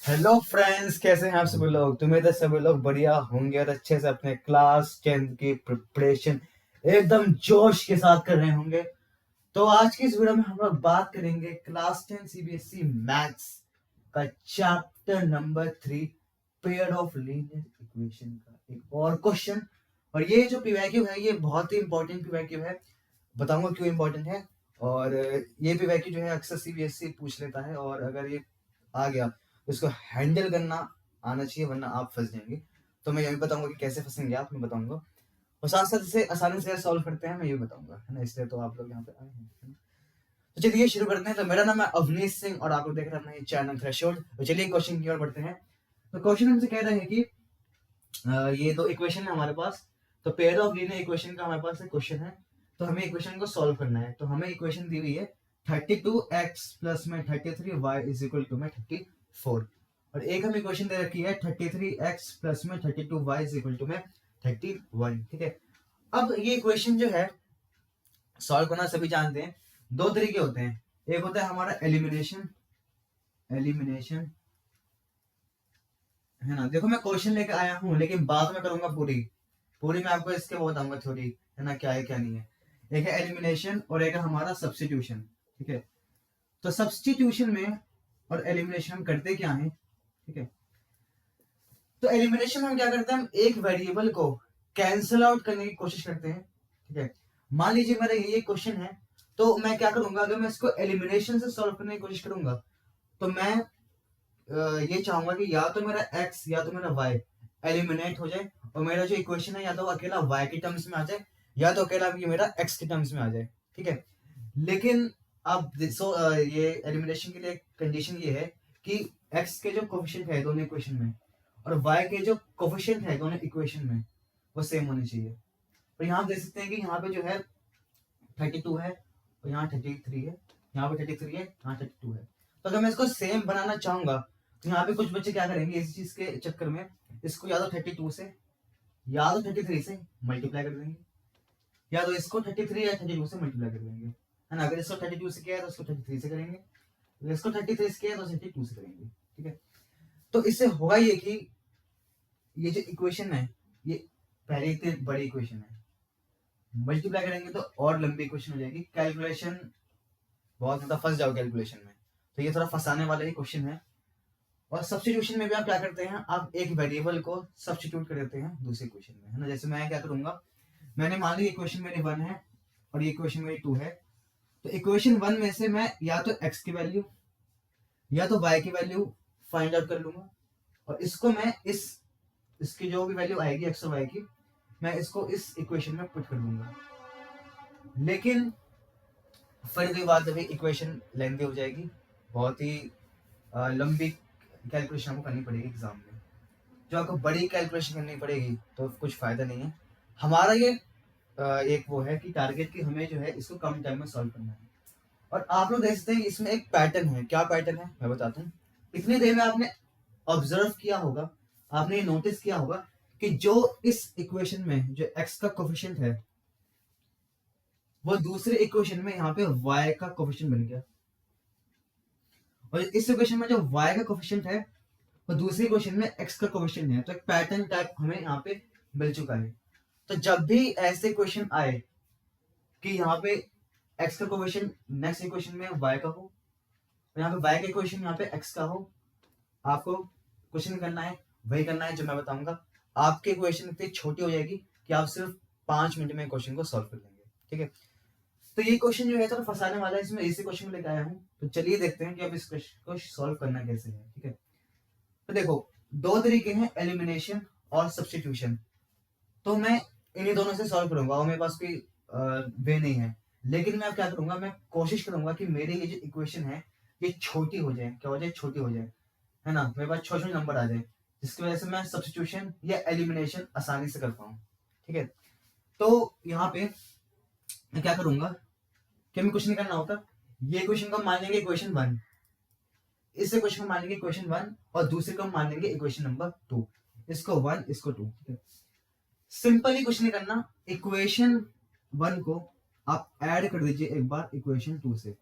Hello friends, कैसे हैं आप सभी लोग। तुम्हें तो सभी लोग बढ़िया होंगे और अच्छे से अपने क्लास 10th की प्रिपरेशन एकदम जोश के साथ कर रहे होंगे। तो आज की इस वीडियो में हम लोग बात करेंगे क्लास 10 सीबीएसई मैथ्स का chapter number 3 pair of linear equation का एक और क्वेश्चन। और ये जो पीवाईक्यू है ये बहुत ही इंपॉर्टेंट पीवाईक्यू है। बताऊंगा क्यों इंपॉर्टेंट है। और ये पीवाईक्यू जो है अक्सर सीबीएसई पूछ लेता है, और अगर ये आ गया तो इसको हैंडल करना आना चाहिए, वरना आप फंस जाएंगे। तो मैं ये भी बताऊंगा कि कैसे फंसेंगे आप, मैं बताऊंगा। और साथ साथ इसे आसानी से सॉल्व करते हैं मैं ये भी बताऊंगा, है ना। इसलिए तो आप लोग यहाँ पे आए हैं, है ना? तो चलिए शुरू करते हैं। तो मेरा नाम है अवनीश सिंह और आप लोग देख रहे हैं अपना ये चैनल थ्रेशोल्ड। तो चलिए क्वेश्चन की ओर बढ़ते हैं। तो क्वेश्चन हमसे कह रहे हैं कि ये दो इक्वेशन है हमारे पास। तो पेयर ऑफ लीनियर इक्वेशन का हमारे पास एक क्वेश्चन है। तो हमें इक्वेशन को सॉल्व करना है। तो हमें इक्वेशन दी हुई है 32x प्लस में 33y इज इक्वल टू में 34। और एक हमें इक्वेशन दे रखी है 33x प्लस में 32y इज इक्वल टू में 31। ठीक है। अब ये इक्वेशन जो है सॉल्व करना सभी जानते हैं। दो तरीके होते हैं। एक होता है हमारा एलिमिनेशन, एलिमिनेशन है ना। देखो मैं क्वेश्चन लेके आया हूँ लेकिन बाद में करूंगा पूरी पूरी मैं आपको इसके वो बताऊंगा थ्योरी, है ना, क्या है क्या नहीं है। एक है एलिमिनेशन और एक है हमारा सब्स्टिट्यूशन। ठीक है। तो सब्स्टिट्यूशन में और एलिमिनेशन हम करते क्या है। ठीक है। तो एलिमिनेशन में हम क्या करते हैं, हम एक वेरिएबल को कैंसिल आउट करने की कोशिश करते हैं। ठीक है। मान लीजिए मेरा ये क्वेश्चन है, तो मैं क्या करूंगा, अगर मैं इसको एलिमिनेशन से सॉल्व करने की कोशिश करूंगा तो मैं ये चाहूंगा कि या तो मेरा x या तो मेरा y एलिमिनेट हो जाए, और मेरा जो इक्वेशन है या तो अकेला y के टर्म्स में आ जाए या तो अकेला ये मेरा x के टर्म्स में आ जाए। ठीक है। लेकिन अब ये एलिमिनेशन के लिए कंडीशन ये है कि x के जो कोफिशिएंट है दोनों इक्वेशन में और y के जो कोफिशिएंट है दोनों इक्वेशन में वो सेम होने चाहिए। और यहाँ देख सकते हैं कि यहाँ पे जो है 32 है और यहाँ 33 है, यहाँ पे 33 है, यहाँ 32 है। तो अगर मैं इसको सेम बनाना चाहूंगा तो यहाँ पे कुछ बच्चे क्या करेंगे इस चीज के चक्कर में, इसको या तो 32 से या तो 33 से मल्टीप्लाई कर देंगे, या तो इसको 33 या 32 से मल्टीप्लाई कर देंगे, है ना। अगर इसको 32 से किया है तो इसको 33 से करेंगे, अगर इसको 33 से किया है तो 32 से करेंगे। ठीक है। तो इससे होगा ये कि ये जो इक्वेशन है ये पहले इतनी बड़ी इक्वेशन है, मल्टीप्लाई करेंगे तो और लंबी इक्वेशन हो जाएगी, कैलकुलेशन बहुत ज्यादा फंस जाओ कैलकुलेशन में। तो ये थोड़ा फंसाने वाला ही क्वेश्चन है। और सब्स्टिट्यूशन में भी आप क्या करते हैं, आप एक वेरिएबल को सब्स्टिट्यूट कर देते हैं दूसरे इक्वेशन में, है ना। जैसे मैं क्या करूंगा, मैंने मान ली इक्वेशन मेरी 1 है और ये इक्वेशन मेरी 2 है। तो इक्वेशन 1 में से मैं या तो x की वैल्यू या तो y की वैल्यू फाइंड आउट कर लूंगा, और इसको मैं इसकी जो भी वैल्यू आएगी x और y की, मैं इसको इस इक्वेशन में पुट कर दूंगा। लेकिन फिर भी बात अभी इक्वेशन लेंथी हो जाएगी, बहुत ही लंबी कैलकुलेशन आपको करनी पड़ेगी एग्जाम में। जो आपको बड़ी कैलकुलेशन करनी पड़ेगी तो कुछ फायदा नहीं है। हमारा ये एक वो है कि टारगेट की हमें जो है इसको कम टाइम में सॉल्व करना है। और आप लोग देख सकते हैं इसमें एक पैटर्न है। क्या पैटर्न है मैं बताता हूँ। इतनी देर में आपने ऑब्जर्व किया होगा, आपने ये नोटिस किया होगा कि जो इस इक्वेशन में जो x का कोफिशिएंट है वो दूसरे इक्वेशन में यहाँ पे y का कोफिशिएंट बन गया, और इस इक्वेशन में जो y का कोफिशिएंट है वो दूसरी इक्वेशन में x का कोफिशिएंट है। तो एक पैटर्न टाइप हमें यहाँ पे मिल चुका है। तो जब भी ऐसे क्वेश्चन आए कि यहाँ पे x का कोफिशिएंट नेक्स्ट इक्वेशन में y का हो, यहाँ पे y का इक्वेशन यहाँ पे x का हो, आपको क्वेश्चन करना है वही करना है जो मैं बताऊंगा। आपकी इक्वेशन इतनी छोटी हो जाएगी कि आप सिर्फ 5 मिनट में क्वेश्चन को सॉल्व कर लेंगे। ठीक है। तो ये क्वेश्चन जो है थोड़ा फंसाने वाला है, इसमें इसी क्वेश्चन लेकर आया हूँ। तो चलिए देखते हैं कि अब इस क्वेश्चन को सॉल्व करना कैसे है। ठीक है। तो देखो दो तरीके हैं, एलिमिनेशन और सब्स्टिट्यूशन। तो मैं इन्हीं दोनों से सॉल्व करूंगा और मेरे पास कोई वे नहीं है। लेकिन मैं अब क्या करूंगा, मैं कोशिश करूंगा कि मेरी ये जो इक्वेशन है ये छोटी हो जाए, क्या हो जाए, छोटी हो जाए, है ना। मेरे पास छोटे छोटे नंबर आ जाए जिसकी वजह से मैं सब्स्टिट्यूशन या एलिमिनेशन आसानी से कर पाऊँ। ठीक है। तो यहाँ पे मैं क्या करूंगा कि हमें कुछ नहीं करना होता। ये क्वेश्चन को मान लेंगे इक्वेशन 1, इस इक्वेशन को मान लेंगे इक्वेशन 1 और दूसरे को मान लेंगे इक्वेशन नंबर 2। इसको 1 इसको 2। ठीक है। सिंपली कुछ नहीं करना, इक्वेशन 1 को आप ऐड कर दीजिए एक बार इक्वेशन 2 से,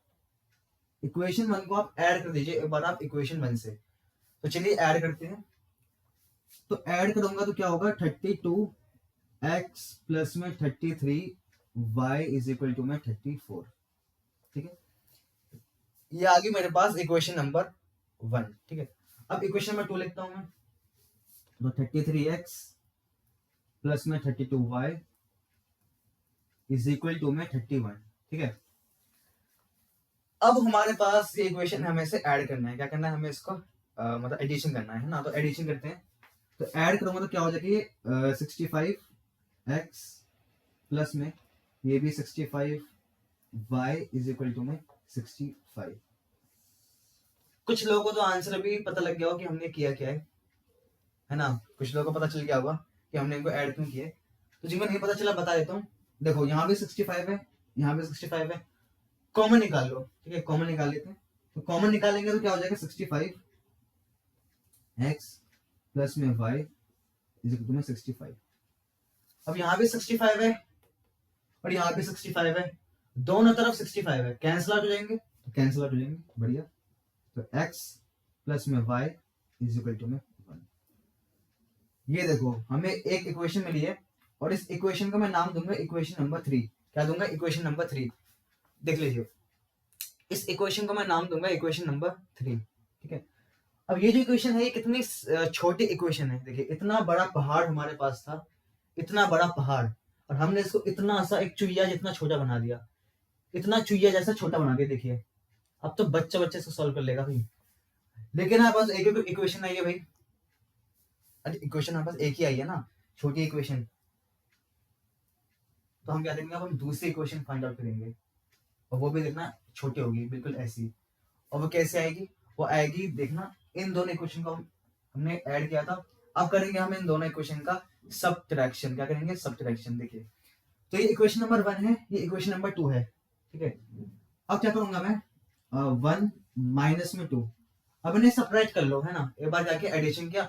इक्वेशन 1 को आप ऐड कर दीजिए एक बार आप इक्वेशन 1 से। तो चलिए ऐड करते हैं। तो ऐड करूंगा तो क्या होगा, 32x प्लस में 33y इज इक्वल टू में 34। ठीक है, ये आ गई मेरे पास इक्वेशन नंबर 1। ठीक है, अब इक्वेशन नंबर 2 लिखता हूं मैं। तो 33x प्लस में 32y इज इक्वल टू में 31। ठीक है, अब हमारे पास ये इक्वेशन हमें से ऐड करना है। क्या करना है हमें इसको मतलब एडिशन करना है ना। तो एडिशन करते हैं। तो ऐड करूंगा तो क्या हो जाएगा, ये 65x प्लस में ये भी 65y इज इक्वल टू में 65। कुछ लोगों को तो आंसर भी पता लग गया हो कि हमने किया क्या है ना। कुछ लोगों को पता चल गया होगा कि हमने इनको ऐड क्यों किया। तो जिनको नहीं पता चला बता देता हूँ। देखो यहाँ भी 65 है, यहाँ भी 65 है, कॉमन निकाल लो। ठीक है, कॉमन निकाल लेते हैं। तो कॉमन निकालेंगे तो क्या हो जाएगा, 65x प्लस में y इज इक्वल टू में 65। अब यहाँ भी 65 है और यहाँ भी 65 है, दोनों तरफ 65 है, कैंसिल आउट हो जाएंगे। तो कैंसिल आउट हो जाएंगे, बढ़िया। तो x प्लस में y इज इक्वल टू में 1। ये देखो हमें एक इक्वेशन मिली है और इस इक्वेशन को मैं नाम दूंगा इक्वेशन नंबर 3। क्या दूंगा, इक्वेशन नंबर 3। देख लीजिए, इस इक्वेशन को मैं नाम दूंगा इक्वेशन नंबर 3। ठीक है, अब ये जो इक्वेशन है ये कितनी छोटी इक्वेशन है। देखिए इतना बड़ा पहाड़ हमारे पास था, इतना बड़ा पहाड़, और हमने इसको इतना सा एक चुहिया जितना छोटा बना दिया, इतना चुहिया जैसा छोटा बना दिया। देखिए अब तो बच्चा बच्चे से सॉल्व कर लेगा भाई। लेकिन हमारे पास एक इक्वेशन आई है भाई। अरे इक्वेशन हमारे पास एक ही आई है ना, छोटी इक्वेशन। तो हम क्या करेंगे, अब हम दूसरी इक्वेशन फाइंड आउट करेंगे और वो भी देखना छोटी होगी, बिल्कुल ऐसी। और वो कैसे आएगी, वो आएगी देखना, इन दोनों इक्वेशन को हमने ऐड किया था। अब करेंगे हम इन दोनों इक्वेशन का सब्ट्रैक्शन। क्या करेंगे, सब्ट्रैक्शन। देखिए तो ये इक्वेशन नंबर 1 है, ये इक्वेशन नंबर 2 है। ठीक है, अब क्या करूंगा मैं, 1 माइनस में 2। अब इन्हें सब्ट्रैक्ट कर लो, है ना। एक बार जाके एडिशन किया,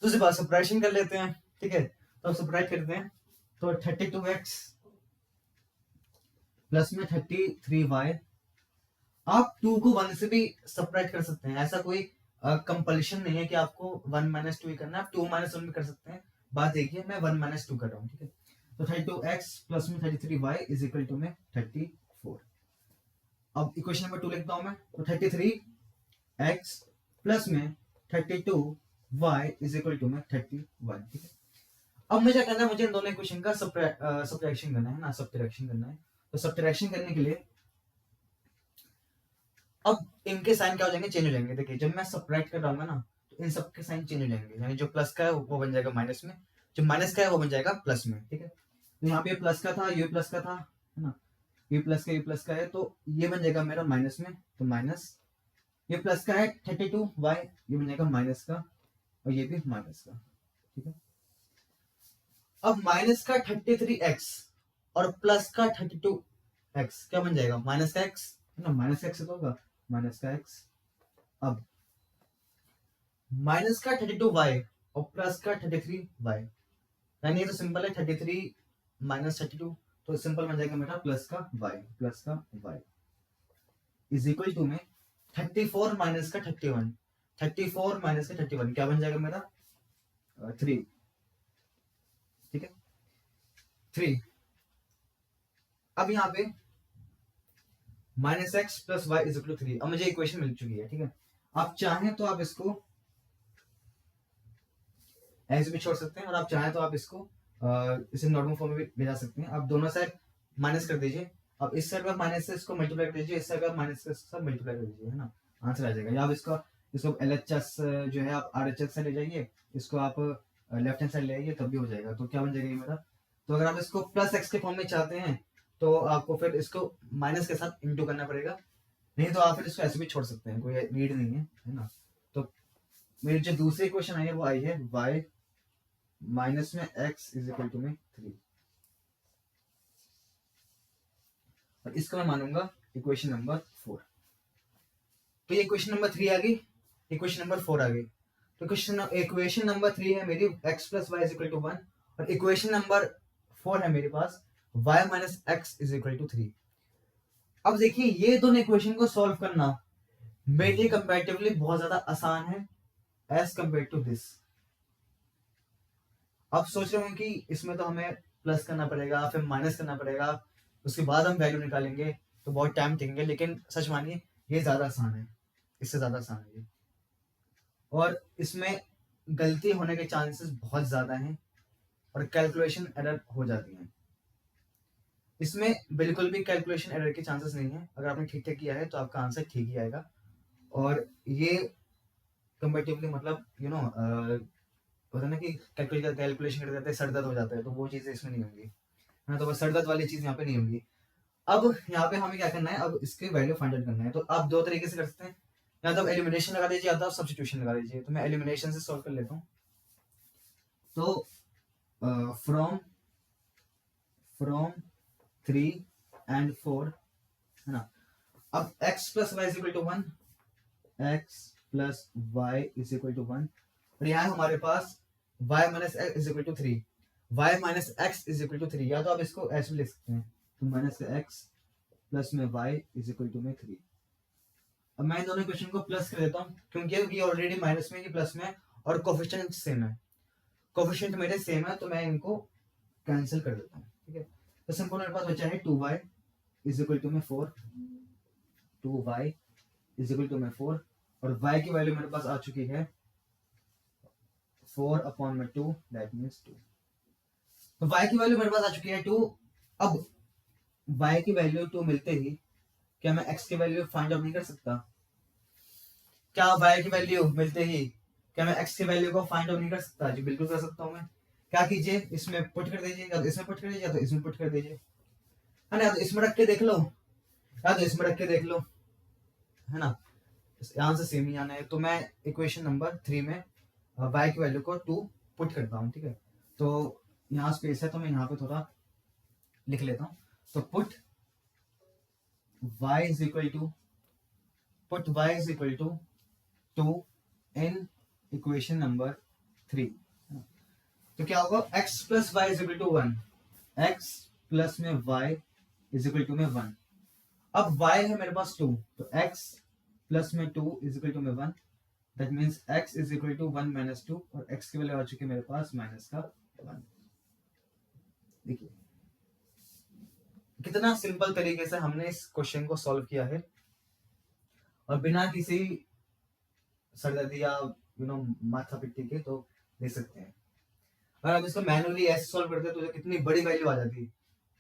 दूसरी बार सब्ट्रैक्शन कर लेते हैं। ठीक है, तो सब्ट्रैक्ट करते हैं। तो 32x प्लस में 33y। आप 2 को 1 से भी सब्ट्रैक्ट कर सकते हैं, ऐसा कोई कंपल्शन नहीं है कि आपको 1 माइनस 2 ही करना है। आप 2 माइनस 1 भी कर सकते हैं। बात देखिए, मैं 1 माइनस 2 कर रहा हूँ। ठीक है, तो 32x प्लस में 33y इज इक्वल टू में 34। अब इक्वेशन नंबर 2 लिखता हूं मैं। तो 33x प्लस में 32y इज इक्वल टू में 31। ठीक है, अब मुझे क्या करना है, मुझे इन दोनों इक्वेशन का सब्ट्रैक्शन करना है ना, सब्ट्रैक्शन करना है। तो सब्ट्रैक्शन करने के लिए अब इनके साइन क्या हो जाएंगे, चेंज हो जाएंगे। देखिए जब मैं सब्ट्रैक्ट कर रहा हूँ ना, तो इन सब के साइन चेंज हो जाएंगे। यानी जो प्लस का है वो बन जाएगा माइनस में, जो माइनस का है वो बन जाएगा प्लस में। ठीक है, तो यहाँ पे प्लस का था, ये प्लस का था, है ना। ये प्लस का है, तो ये बन जाएगा मेरा माइनस में। तो माइनस, ये प्लस का है 32y, ये बन जाएगा माइनस का, और ये भी माइनस का। ठीक है, अब माइनस का 33x और प्लस का 32x क्या बन जाएगा, माइनस का x, है ना। माइनस का x तो होगा माइनस का x। अब माइनस का 32y और प्लस का 33y, यानी ये तो सिंपल है, 33 माइनस 32, तो सिंपल बन जाएगा मेरा प्लस का y इज इक्वल टू में 34 माइनस का 31, 34 माइनस का 31 क्या बन जाएगा मेरा 3। ठीक है, 3। अब यहाँ पे minus x plus y is equal to 3। अब मुझे इक्वेशन मिल चुकी है। ठीक है, आप चाहें तो आप इसको ऐसे भी छोड़ सकते हैं, और आप चाहें तो आप इसको इसे नॉर्मल फॉर्म में भी भेजा सकते हैं। आप दोनों साइड माइनस कर दीजिए। अब इस साइड पर माइनस से इसको मल्टीप्लाई कर दीजिए, इस साइड पर माइनस से इसको मल्टीप्लाई कर दीजिए, है ना। आंसर आ जाएगा। या आप इसको LHS जो है आप RHS से ले जाइए, इसको आप लेफ्ट हैंड साइड ले आइए, तब भी हो जाएगा। तो क्या बन जाएगा ये मेरा, तो अगर आप इसको प्लस एक्स के फॉर्म में चाहते हैं तो आपको फिर इसको माइनस के साथ इंटू करना पड़ेगा, नहीं तो आप फिर इसको ऐसे भी छोड़ सकते हैं, कोई नीड नहीं है ना। तो मेरी जो दूसरी क्वेश्चन आई है वो आई है y माइनस में x इज इक्वल टू में 3, और इसको मैं मानूंगा इक्वेशन नंबर 4। तो ये इक्वेशन नंबर 3 आ गई, इक्वेशन नंबर 4 आ गई। तो इक्वेशन नंबर 3 है मेरी x plus y is equal to 1, और इक्वेशन नंबर 4 है मेरे पास y minus x is equal to 3। अब देखिए ये दोनों इक्वेशन को सॉल्व करना मेरे लिए कंपैरेटिवली बहुत ज्यादा आसान है, एज कम्पेयर टू दिस। अब सोच रहे हो कि इसमें तो हमें प्लस करना पड़ेगा, फिर माइनस करना पड़ेगा, उसके बाद हम वैल्यू निकालेंगे, तो बहुत टाइम टेकेंगे। लेकिन सच मानिए ये ज़्यादा आसान है, इससे ज़्यादा आसान है ये, और इसमें गलती होने के चांसेस बहुत ज़्यादा हैं और कैलकुलेशन एरर हो जाती हैं। इसमें बिल्कुल भी कैलकुलेशन एरर के चांसेस नहीं है। अगर आपने ठीक ठाक किया है तो आपका आंसर ठीक ही आएगा। और ये कंपेटिवली मतलब होता है ना कि कैलकुलेशन करते करते सर दर्द हो जाता है, तो वो चीज़ें इसमें नहीं होंगी, है ना। तो बस सर दर्द वाली चीज़ यहाँ पे नहीं होंगी। अब यहाँ पे हमें क्या करना है, अब इसके वैल्यू फाइंड आउट करना है। तो आप दो तरीके से कर सकते हैं, या तो एलिमिनेशन लगा दीजिए या तो सब्स्टिट्यूशन लगा दीजिए। तो मैं एलिमिनेशन से सॉल्व कर लेता हूँ। तो फ्रॉम 3 and 4, है ना। अब x plus y is equal to 1, x plus y is equal to 1, और यहाँ हमारे पास y minus x is equal to 3, y minus x is equal to 3, या तो आप इसको ऐसे भी लिख सकते हैं, तो माइनस एक्स प्लस में y इज इक्वल टू में 3। अब मैं दोनों क्वेश्चन को प्लस कर देता हूँ, क्योंकि ये ऑलरेडी माइनस में, ये प्लस में, और कोफिशिएंट सेम है, कोफिशिएंट मेरे सेम है, तो मैं इनको कैंसिल कर देता हूँ, ठीक है। तो सिंपल मेरे पास बचा है 2y इज इक्वल टू में 4, 2y इज इक्वल टू में 4, और y की वैल्यू मेरे पास आ चुकी है 4 अपॉन में 2, दैट मीन्स 2। तो y की वैल्यू मेरे पास आ चुकी है 2। अब y की वैल्यू 2 मिलते ही क्या मैं x की वैल्यू फाइंड आउट नहीं कर सकता? क्या y की वैल्यू मिलते ही क्या मैं x की वैल्यू को फाइंड आउट नहीं कर सकता? जी बिल्कुल कर सकता हूँ मैं। क्या कीजिए, इसमें पुट कर दीजिए, या तो इसमें पुट कर दीजिए या तो इसमें पुट कर दीजिए, है ना। या तो इसमें रख के देख लो या तो इसमें रख के देख लो, है ना। यहाँ से सेम ही आना है। तो मैं इक्वेशन नंबर 3 में y की वैल्यू को 2 पुट करता हूँ, ठीक है। तो यहाँ स्पेस है तो मैं यहाँ पे थोड़ा लिख लेता हूँ। तो put y is equal to put y is equal to 2 in equation number 3। तो क्या होगा, x plus y is equal to 1, x plus में y इज इक्वल टू में 1। अब y है मेरे पास 2, तो x प्लस में 2 इज इक्वल टू में 1, that means x is equal to 1 minus 2, और x की वैल्यू आ चुकी है मेरे पास माइनस का 1। देखिए कितना सिंपल तरीके से हमने इस क्वेश्चन को सॉल्व किया है, और बिना किसी सरदर्दी या माथा पिट्टी के तो दे सकते हैं। अगर आप इसको मैनुअली ऐसे सॉल्व करते तो कितनी बड़ी वैल्यू आ जाती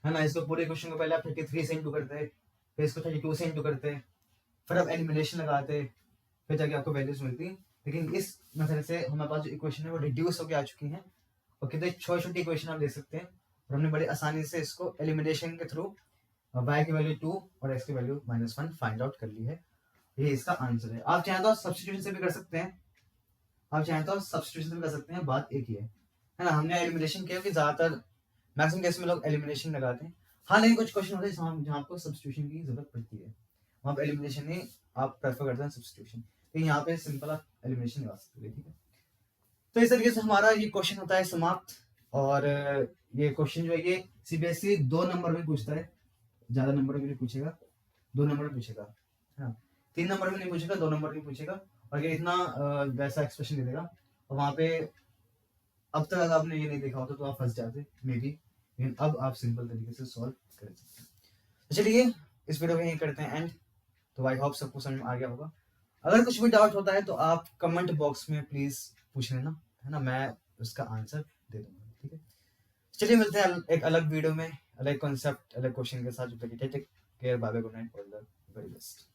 है ना। इसको पूरे क्वेश्चन को पहले आप 33 से इंटू करते, फिर इसको 32 से इंटू करते, फिर आप एलिमिनेशन लगाते, फिर जाके आपको वैल्यूज मिलती। लेकिन इस मेथड से हमारे पास जो इक्वेशन है वो रिड्यूस होकर आ चुकी हैं, और कितने छोटी छोटी इक्वेशन आप दे सकते हैं, और हमने बड़ी आसानी से इसको एलिमिनेशन के थ्रू y की वैल्यू 2 और x की वैल्यू -1 फाइंड आउट कर ली है। ये इसका आंसर है। आप चाहें तो सब्स्टिट्यूशन से भी कर सकते हैं, बात एक ही है ना। हमने एलिमिनेशन किया कि ज्यादातर मैक्सिमम केस में लोग एलिमिनेशन लगाते हैं। हाँ, लेकिन कुछ क्वेश्चन होते हैं जहाँ आपको सब्स्टिट्यूशन की जरूरत पड़ती है, वहाँ पे एलिमिनेशन नहीं, आप प्रेफर करते हैं सब्स्टिट्यूशन। तो यहाँ पे सिंपल आप एलिमिनेशन लगा सकते हैं, ठीक है। तो इस तरीके से हमारा ये क्वेश्चन होता है समाप्त। और ये क्वेश्चन जो है ये सीबीएसई 2 नंबर में पूछता है, ज्यादा नंबर में नहीं पूछेगा, 2 नंबर में पूछेगा, है ना। 3 नंबर में नहीं पूछेगा, 2 नंबर में पूछेगा, और ये इतना वैसा एक्सप्रेशन दे देगा। और वहाँ पे अब तक अगर आपने ये नहीं देखा होता तो आप फंस जाते मे बी, लेकिन अब आप सिंपल तरीके से सॉल्व कर सकते हैं। तो चलिए इस वीडियो को यहीं करते हैं एंड। तो आई होप सबको समझ में आ गया होगा। अगर कुछ भी डाउट होता है तो आप कमेंट बॉक्स में प्लीज पूछ लेना, है ना, मैं उसका आंसर दे दूंगा, ठीक है। चलिए मिलते हैं एक अलग वीडियो में, अलग कॉन्सेप्ट, अलग क्वेश्चन के साथ। Take care, bye bye, good night, all the very best.